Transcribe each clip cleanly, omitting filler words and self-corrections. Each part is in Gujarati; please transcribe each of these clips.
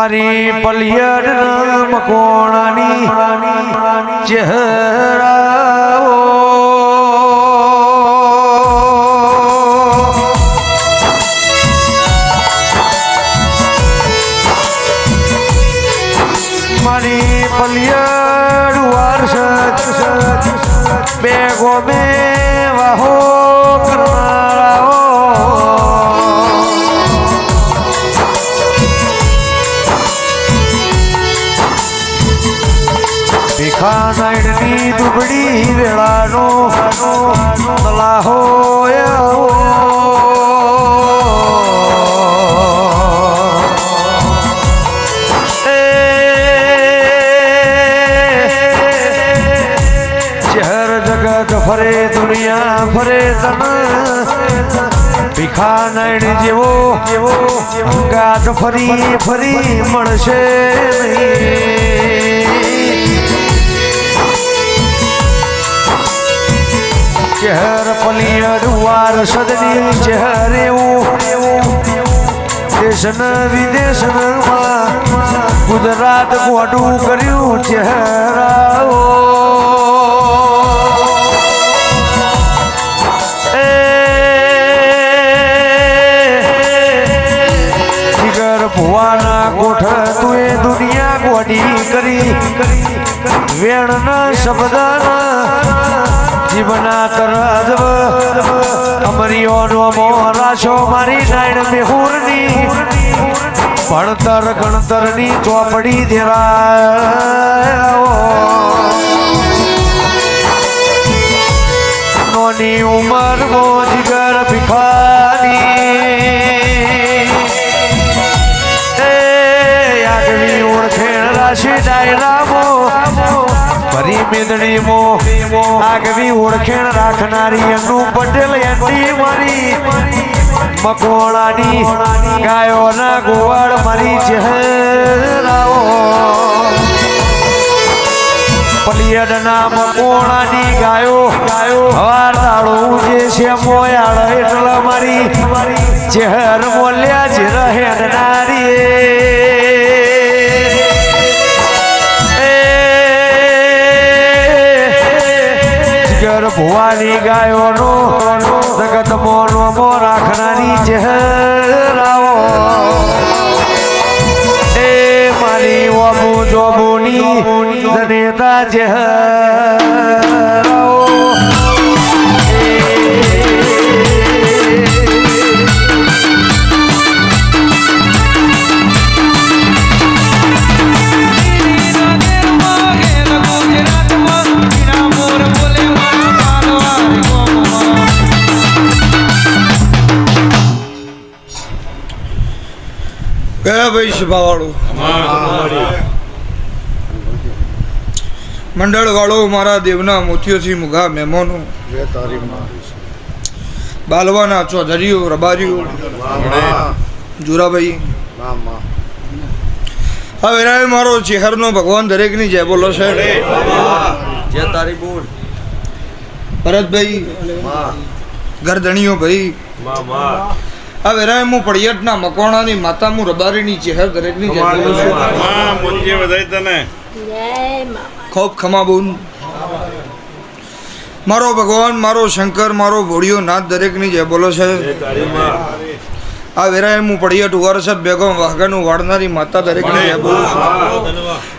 મારી પલિયડ મકોણાની ચહેરાઓ મારી પલિયડ વારસ બેગો મે વાહો ભીખાનાયણની દુબળી વેળાનો તલાહો શહેર જગત ફરે દુનિયા ફરે તન ભીખાનાયણ જેવો ગાત ફરી ફરી મળશે નહીં ચહેર પલિયડ વારસદની ચહેર એવું દેશન વિદેશમાં ગુજરાત ગોડું કર્યું ચહેરાઓ જીગર ભુવાના કોઠ તું એ દુનિયા ગોડી કરી વેણના શબ્દના જીવના તરજવ અમરીઓનો મોરાશો મારી નાયણ મેહુરની ભણતર ગણતરની ચોપડી દેરાયો નોની ઉંમર મોજગર ભિખારી આગવી ઓળખેણ રાશિ ડાયરામો ભરી મેદણી મો આગવી ઓળખેણ રાખનારી અનુ પટેલ એન્ટી મારી મકોણાની ગાયોના ગોવાળ મારી ચહેરાઓ પલિયડના મકોણાની ગાયો હવાર દાળું જે છે મોયાળ એટલે મારી ચહેર મોલ્યા જ રહેનારી ભુવાની ગાયોનો જગત મોનો રાખનારી ચહેરાઓ એ મારી ઓબુ જોબુની જનેતા ચહેરાઓ કયા ભાઈ સભાવાળો મંડળ વાળો મારા દેવના મોતીઓથી મુઘા મહેમાનો બાલવાના ચૌધરીઓ રબારીઓ જુરાભાઈ હવે રાય મારો ચહેરનો ભગવાન દરેકની જય બોલો છે જય તારી બોલ ભરતભાઈ ગરદણીઓ ભાઈ હવે રાય હું પડિયટના મકોણાની માતા હું રબારીની ચહેર દરેકની જય બોલું છું ખૂબ ખમા બોલ મારો ભગવાન મારો શંકર મારો ભોળિયો નાથ દરેકની જય બોલો છે આ વેરાય હું પડિયટ વર્ષદ બેગમ વાઘાનું વાળનારી માતા દરેકની જય બોલું છું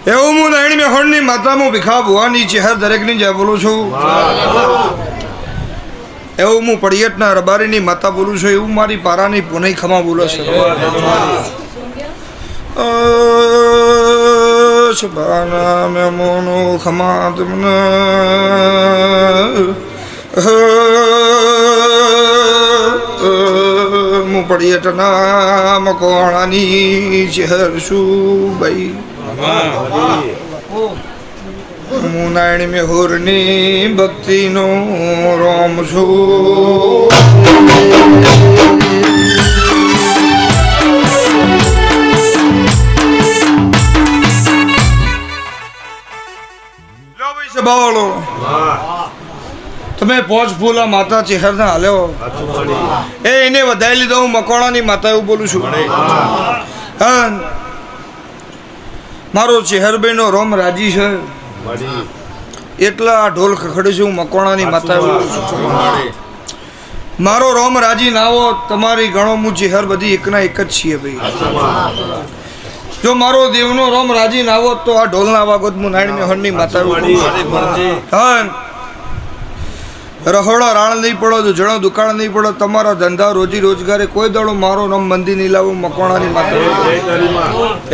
એવું હું નાયણ મેહોણની માતા હું ભીખા ભુવાની ચહેર દરેકની જય બોલું છું એવું હું પડિયટના રબારીની માતા બોલું છું એવું મારી પારાની પુનઈ ખમા બોલો છે શબાના મેમોનો ખમા તમને હું પડિયટના મકોણાની ચહેર છું ભાઈ હું નાયણ મેહોરની ભક્તિનો રોમ છું સભાવાળો તમે પોચ ફૂલા માતા ચહેરના હાલ્યો એને વધારી લીધો હું મકોણાની માતા એવું બોલું છું મારો ચેહરભાઈનો રોમ રાજી છે એટલા આ ઢોલ ખખડે છે. હું મકવાણાની માતા એવું કહું છું. મારો રોમ રાજી ના હો તમારી ગણો હું ચેહર બધી એકના એક જ છીએ ભાઈ. જો મારો દેવનો રોમ રાજી ના હોત તો આ ઢોલના વાગોત હું નારાયણ હરની માતા એવું કહું છું. હા, રહોડા રાણ નહીં પડો તો જણો દુકાળ નહીં પડો તમારા ધંધા રોજી રોજગારે કોઈ દાડો મારો નામ મંદી નહીં લાવો મકવાણાની માતા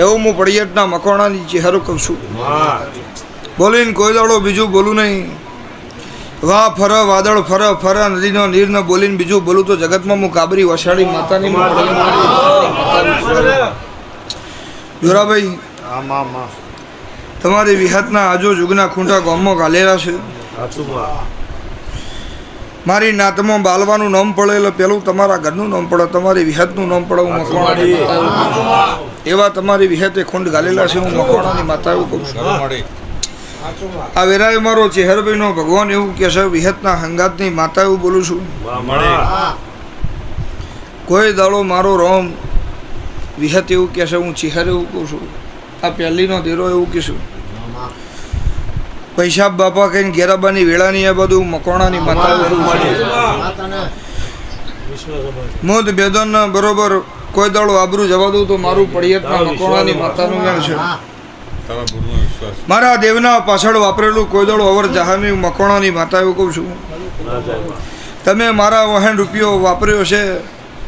એવું હું પડિયટના મકવાણાની ચહેરો કહું છું. બોલીને કોઈ દાડો બીજું બોલું નહીં. વાહ ફર વાદળ ફર ફર નદીનો નીર ન બોલીને બીજું બોલું તો જગતમાં હું કાબરી વસાડી માતાની જોરાભાઈ તમારી વિહતના આજો જુગના ખૂંટા ગામમાં ગાલેલા છે. મારી નાતમાં બાલવાનું નામ પડે એટલે પેલું તમારા ઘરનું નામ પડે, તમારી વિહતનું નામ પડે. હું મકવાણાની માતા એવા તમારી વિહતે ખુંડ ગાલેલા છે. હું મકવાણાની માતા એવું કહું છું. આ વેરાય મારો ચેહરભાઈનો ભગવાન એવું કે છે વિહતના હંગાતની માતા એવું બોલું છું. કોઈ દાડો મારો રોમ વિહત એવું કે છે હું ચેહર એવું કહું છું. આ પહેલીનો દેરો એવું કહીશું. પૈસા બાપા કઈ ગેરાબાની વેળાની આ બધું મકવાણાની માતા મોદ બેદન બરોબર કોઈ દાડો આબરૂ જવા દઉં તો મારું પડિયતના મકવાણાની માતાનું જ્ઞાન છે. મારા દેવના પાછળ વાપરેલું કોઈ દાડો અવર જહામી મકવાણાની માતા એવું કહું છું. તમે મારા વહેણ રૂપિયો વાપર્યો છે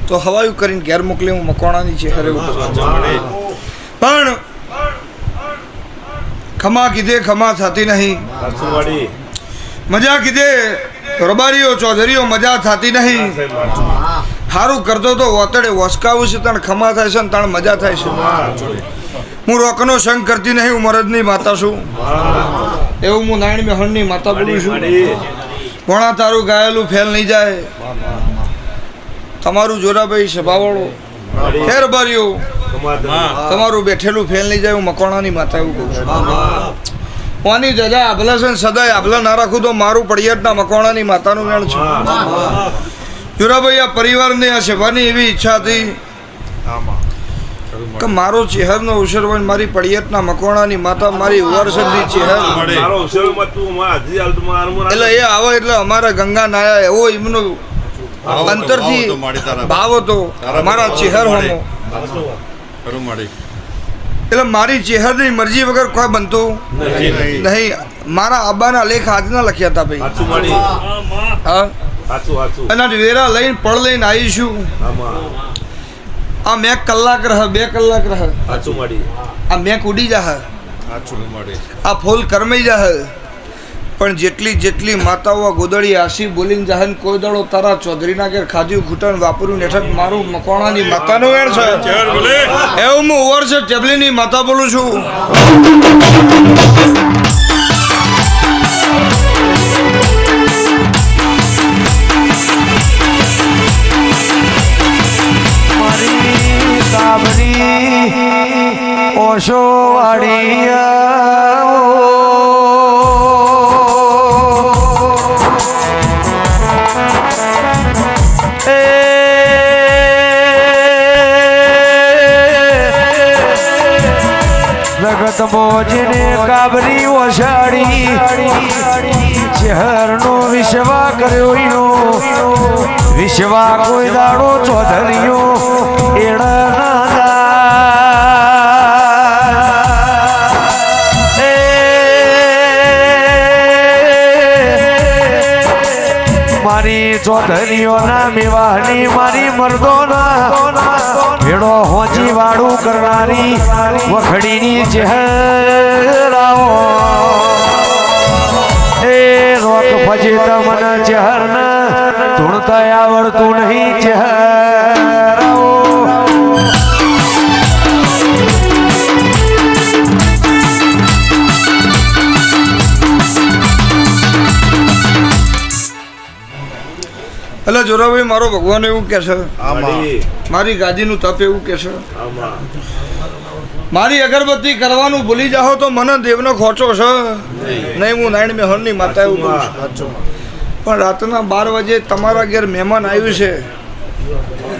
તો હવાયું કરીને ઘેર મોકલી હું મકવાણાની છે હરે પણ ખમા કીધે ખમા થતી નહીં, મજા કીધે રબારીઓ ચોધરીઓ મજા થતી નહીં. સારું કરતો તો વતડે વસકાવું છે તણ ખમા થાય છે ને તણ મજા થાય છે. હું રોકનો સંગ કરતી નહીં, હું મરદની માતા છું એવું હું નારાયણ મેહણની માતા બોલું છું. ભણા તારું ગાયેલું ફેલ નહીં જાય. તમારું જોરાભાઈ સભાવાળો હે રબારીઓ તમારું બેઠેલું ફેલ નહીં જાય. હું મકવાણાની માતા એવું કહું છું. કોની જજા આભલા છે સદાય આભલા ના રાખું તો મારું પડિયાટના મકવાણાની માતાનું વેણ છે. જોરાભાઈ આ પરિવારને આ સેવાની એવી ઈચ્છા હતી કે મારો ચેહરનો અવસર હોય મારી પડિયાટના મકવાણાની માતા મારી ઉવારસદની ચેહર એટલે એ આવે એટલે અમારા ગંગા નાયા એવો એમનો અંતરથી ભાવ હતો મારા ચેહર હોમો. એટલે મારી ચેહરની મરજી વગર કોઈ બનતું નહીં. મારા આબાના લેખ આજના લખ્યા હતા ભાઈ. હા, એના વેરા લઈને પડ લઈને આવીશું. આ મેં કલાક રહ 2 કલાક રહ આ મેં ઉડી જાહ આ ફૂલ કરમાઈ જાહ પણ જેટલી જેટલી માતાઓ ગોદડી આસી બોલીને જાહન કોઈ દાડો તારા ચૌધરીના ઘેર ખાધ્યું ઘૂંટણ વાપર્યું નેઠક મારું મકવાણાની માતાનું વેણ છે એવું હું ઓવર છે ટેબલીની માતા બોલું છું. મારી કાબરી ઓશો જગત મોજને કાબરી ઓશાડી શહેરનો વિશ્વા કર્યો એનો વિશ્વા કોઈ દાડો ચોધરીઓ એડા મારી ચોધરીઓના મેવાહની મારી મર્દોના ભેડો હોજી વાળું કરનારી વખડીની ચહેરાઓ એ રોક ફજી તમને ચહેરના ધૂણતા આવડતું નહીં ચહેરાઓ. એટલે જોરાભાઈ મારો ભગવાન એવું કે છે મારી ગાદીનું તપ એવું કે છે મારી અગરબત્તી કરવાનું ભૂલી જાઓ તો મને દેવનો ખોચો છે નહીં. હું નારાયણ મેહણની માતા એવું કહું છું. પણ રાતના 12 વાગે તમારા ઘેર મહેમાન આવ્યું છે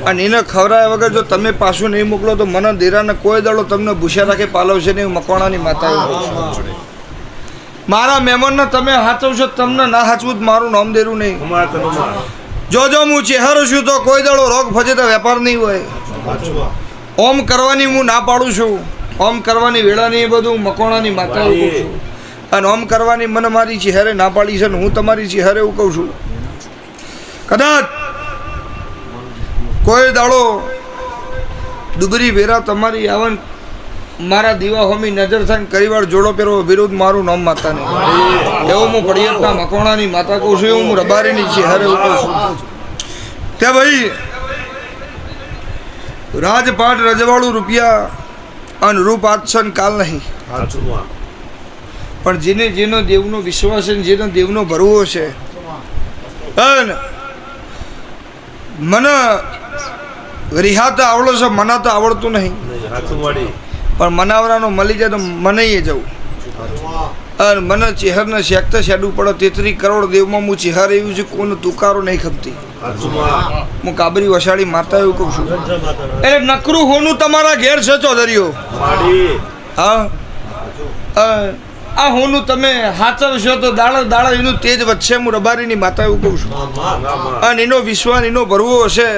અને એને ખવડાયા વગર જો તમે પાછું નહીં મોકલો તો મને દેરાને કોઈ દાડો તમને ભૂસ્યા રાખે પાલવશે નહીં. મકવાણાની માતા એવું કહું છું. મારા મહેમાનને તમે હાચવશો, તમને ના હાચવું મારું નામ દેરું નહીં. જો હું ચહેરો છું તો કોઈ દાડો રોગ ફજે તો વેપાર નહીં હોય. ઓમ કરવાની હું ના પાડું છું. ઓમ કરવાની વેળા નહીં, એ બધું મકવાણાની માતા એવું કહું છું. અને ઓમ કરવાની મને મારી ચહેરે ના પાડી છે ને હું તમારી ચહેરે એવું કહું છું. કદાચ કોઈ દાડો દુબરી વેરા તમારી આવન મારા દીવા હોમી નજર થાય કરીવાર જોડો પહેરો વિરુદ્ધ મારું નામ માતા નહીં. એવું હું પડિયતના મકવાણાની માતા કહું છું. એવું હું રબારીની ચહેરે એવું કહું છું. ત્યાં ભાઈ રાજપાટ રજવાડું રૂપિયા અને રૂપ આછન કાલ નહીં. પણ જેને જેનો દેવનો વિશ્વાસ છે, જેનો દેવનો ભરવો છે, અને મને રિહાતા આવડો છે, મને તો આવડતું નહીં, પણ મનાવરાનો મળી જાય તો મને જવું. અને મને ચહેરને શેકતા શેડવું પડે. 33 કરોડ દેવમાં હું ચહેર એવું છું, કોનો તુકારો નહીં ખપતી. હું કાબરી વસાડી માતા એવું કહું છું. એટલે નકરું હોનું તમારા ઘેર છે ચૌધરીઓ. હા, આ હોનું તમે હાચવશો તો દાડા દાડા એનું તેજ વધશે. હું રબારીની માતા એવું કહું છું. અને એનો વિશ્વાસ એનો ભરવો હશે.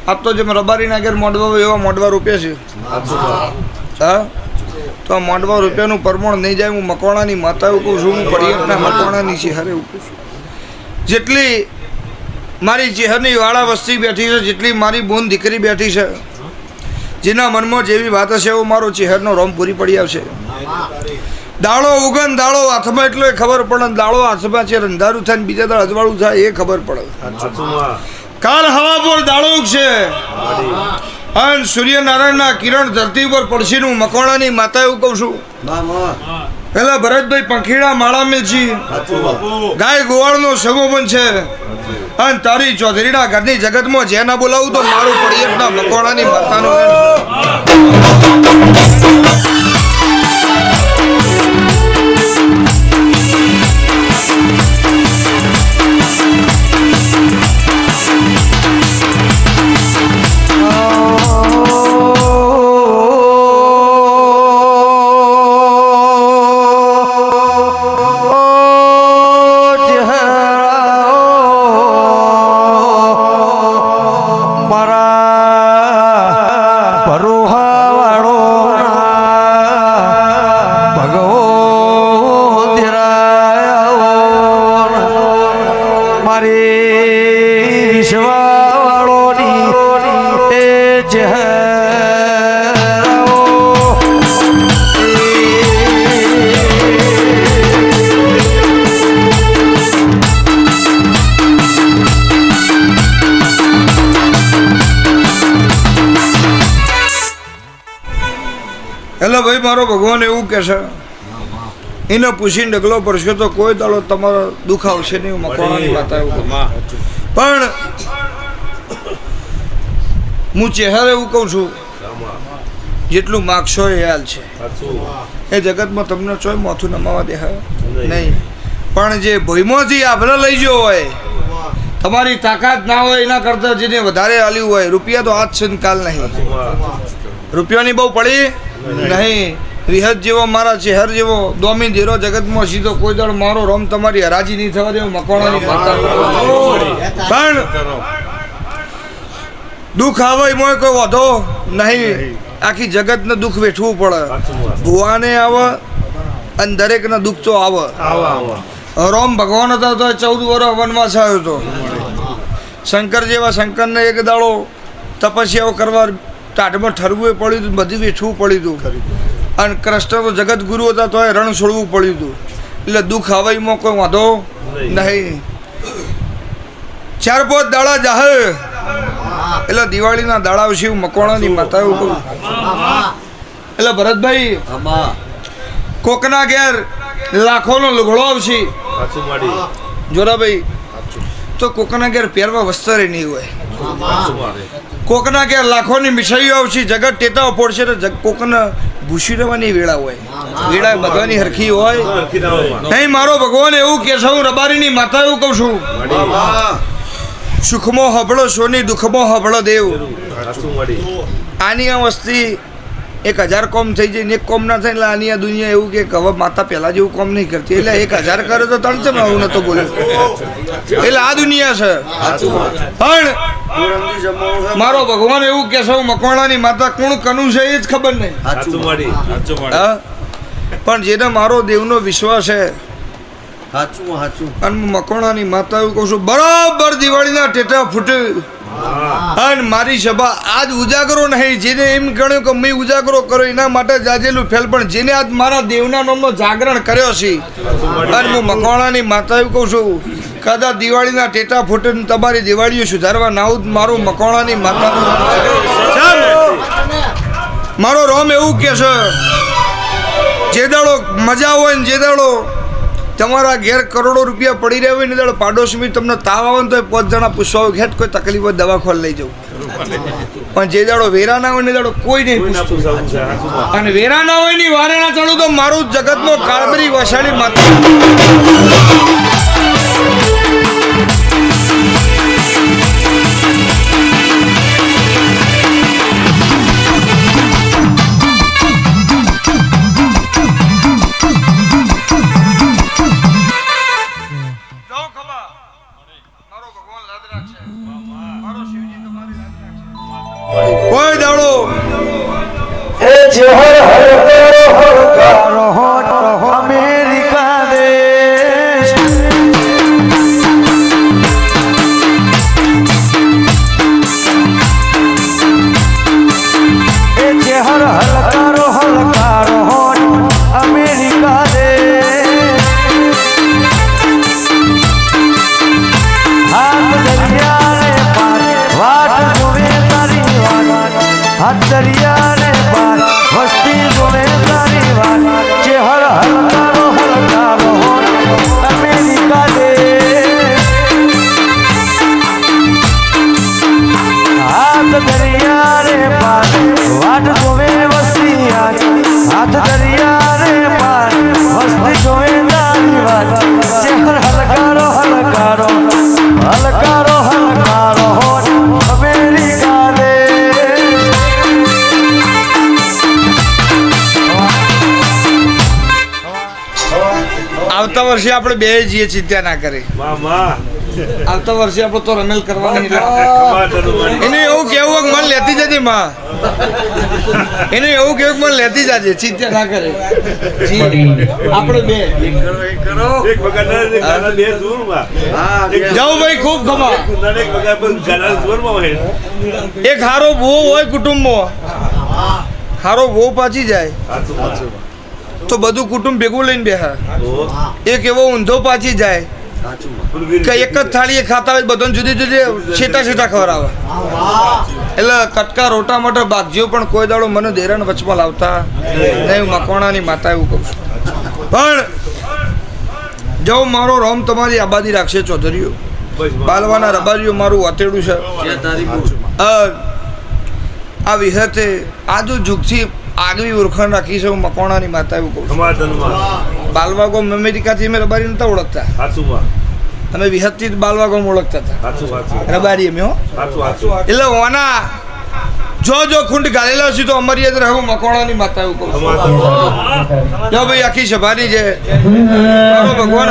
આપ તો જેમ રબારીના ઘેર મોડવા હોય એવા મોડવા રૂપિયા છે. હા, તો આ મોડવા રૂપિયાનું પ્રમાણ નહીં જાય. હું મકવાણાની માતા એવું કહું છું. હું પડિયતના મકવાણાની ચહેરે એવું કહું છું. જેટલી મારી ચહેરની વાળા વસ્તી બેઠી છે, જેટલી મારી બોન દીકરી બેઠી છે, જેના મનમાં જેવી વાત હશે એવો મારો ચહેરનો રોમ પૂરી પડી આવશે. દાળો ઉગન દાળો હાથમાં એટલો ખબર પડે. દાળો હાથમાં છે, રંધારું થાય બીજા દાળ અજવાળું થાય એ ખબર પડે. કાલ હવા પર દાળો ઉગશે અને સૂર્યનારાયણના કિરણ ધરતી પર પડશે. હું મકવાણાની માતા એવું કહું છું. પેલા ભરતભાઈ પંખીડા માળા મેલજી ગાય ગોવાળનો સમોબન છે. અને તારી ચૌધરીના ઘરની જગતમાં જે ના બોલાવું તો મારું પડિયતના મકવાણાની માતાનો. એટલે ભાઈ મારો ભગવાન એવું કહે છે, એને પૂછીને ડગલો પડશે તો કોઈ દાડો તમારો દુઃખ આવશે નહીં. મકવાણાની માતા એવું કહું. પણ હું ચહેરે એવું કહું છું, જેટલું માગશો એ હાલ છે. એ જગતમાં તમને ચોય માથું નમાવા દેખાય નહીં. પણ જે ભોયમાંથી આભલા લઈ ગયો હોય, તમારી તાકાત ના હોય, એના કરતાં જેને વધારે હાલ્યું હોય. રૂપિયા તો આજ છે ને કાલ નહીં. રૂપિયાની બહુ પડી નહીં. વિહત જેવો મારા ચહેર જેવો દોમી ધીરો જગતમાં સીધો કોઈ દાડ મારો રોમ તમારી હરાજી નહીં થવા દેવો. મકવાણાની માતા. પણ દુઃખ આવે એમાં કોઈ વધો નહીં. આખી જગતને દુઃખ વેઠવું પડે. ભુવાને આવે અને દરેકને દુઃખ તો આવે. રોમ ભગવાન હતા તો 14 વર્ષ વનવાસ આવ્યો હતો. શંકર જેવા શંકરને એક દાડો તપસ્યાઓ કરવા ટાઢમાં ઠરવું પડ્યું હતું, બધું વેઠવું પડ્યું હતું. અને કૃષ્ણ તો જગત ગુરુ હતા તો એ રણ છોડવું પડ્યું હતું. એટલે દુઃખ હવાઈમાં કોઈ વાંધો નહીં. 4-5 દાડા જાહે એટલે દિવાળીના દાડા આવશે. મકવાણાની માતા એવું કહું. એટલે ભરતભાઈ કોકના ઘેર લાખોનો લુગડો આવશે જોરાભાઈ, તો કોકના ઘેર પહેરવા વસ્ત્ર નહીં હોય. કોકના ઘેર લાખોની મીઠાઈઓ આવશે, જગત ટેતાઓ પડશે તો કોકને ભૂસી રહેવાની વેળા હોય. વેળા બધાની હરખી હોય નહીં. મારો ભગવાન એવું કે છે, હું રબારીની માતા એવું કહું છું. સુખમાં હબળો સોની દુઃખમાં હબળો દેવ સાચું મળી આની આ વસ્તી 1000 કોમ થઈ જાય ને એક કોમ ના થાય એટલે આની આ દુનિયા એવું કે હવે માતા પહેલા જેવું કોમ નહીં કરતી એટલે 1000 કરે તો તણ ચમ આવું નતો બોલ્યો એટલે આ દુનિયા છે પણ મારો ભગવાન એવું કે છે મકવાણાની માતા કોણ કનું છે એ જ ખબર નહીં સાચું મળી હા પણ જેને મારો દેવનો વિશ્વાસ છે સાચું અને હું મકવાણાની માતા એવું કહું છું બરાબર દિવાળીના ટેટા ફૂટે અને મારી સભા આજ ઉજાગરો નહીં જેને એમ ગણ્યું કે મેં ઉજાગરો કર્યો એના માટે જાજેલું ફેલ પણ જેને આજ મારા દેવના નામનો જાગરણ કર્યો છે અને હું મકવાણાની માતા એવું કહું છું કદાચ દિવાળીના ટેટા ફૂટે ને તમારી દિવાળીઓ સુધારવા ના આવું મારું મકવાણાની માતાનું મારો રોમ એવું કે છે જે દાડો મજા હોય ને જે દાડો તમારા ઘેર કરોડો રૂપિયા પડી રહ્યા હોય ને દાડો પાડોશી તમને તાવ આવે ને તો 5 જણા પૂછવા હોય ઘેર કોઈ તકલીફ હોય દવાખોલ લઈ જવું પણ જે દાડો વેરા ના હોય ને દાડો કોઈ નહીં પૂછતું અને વેરા ના હોય ની વારે ના ચડું તો મારું જગતનો કાળબરી વસાડી માતા કોઈ દાડો અમેરિકા દેશ એ ચહેર હલકારો હોટ અમેરિકા દેશ હાથ દરિયાને પાર વાટ જોવે તારી વાત હાથ દરિયાને પાર વસ્તી જોવે તારી વાત ચહેર હલકારો હોટ અમેરિકા દેશ હાથ દરિયાને પાર વાટ જોવે વસ્તી હાથ દરિયાને પાર વસ્તી જોવે તારી વાત ચહેર હલકારો હોટ અમેરિકા દેશ આવતા વર્ષે આપણે બે જઈએ ચિંતા ના કરે આવતા વર્ષે આપણે તો રમેલ કરવાની એને એવું કેવું કે મન લેતી જજે માં એને એવું કેવું કે મન લેતી જજે ચિંતા ના કરે આપણે બે જાઓ ભાઈ ખૂબ ખમા એક હારો બહુ હોય કુટુંબમાં હારો બહુ પાછી જાય તો બધું કુટુંબ ભેગું લઈને બેહા એક એવો ઊંધો પાછી જાય કે એક જ થાળીએ ખાતા હોય બધાને જુદી જુદી છેટા ખવડાવે એટલે કટકા રોટા મોટા ભાગજીઓ પણ કોઈ દાડો મને દેરાણ વચમાં લાવતા નહીં મકવાણાની માતા એવું કહું છું પણ જો મારો રોમ તમારી આબાદી રાખશે ચૌધરીઓ બાલવાના રબારીઓ મારું વાતેડું છે આ વિહતે આજુ જુગથી આગવી ઓળખાણ રાખી છે હું મકવાણાની માતા એવું કહું છું બાલવા ગોમ અમેરિકાથી અમે રબારી નતા ઓળખતા અમે વિહતથી બાલવા ગોમ ઓળખતા હતા રબારી અમે હો એટલે ઓના જો ખૂંડ ગાલેલા છે તો અમારી યાદ રહે મકવાણાની માતા એવું કહું છું જો ભાઈ આખી સભાની છે ભગવાન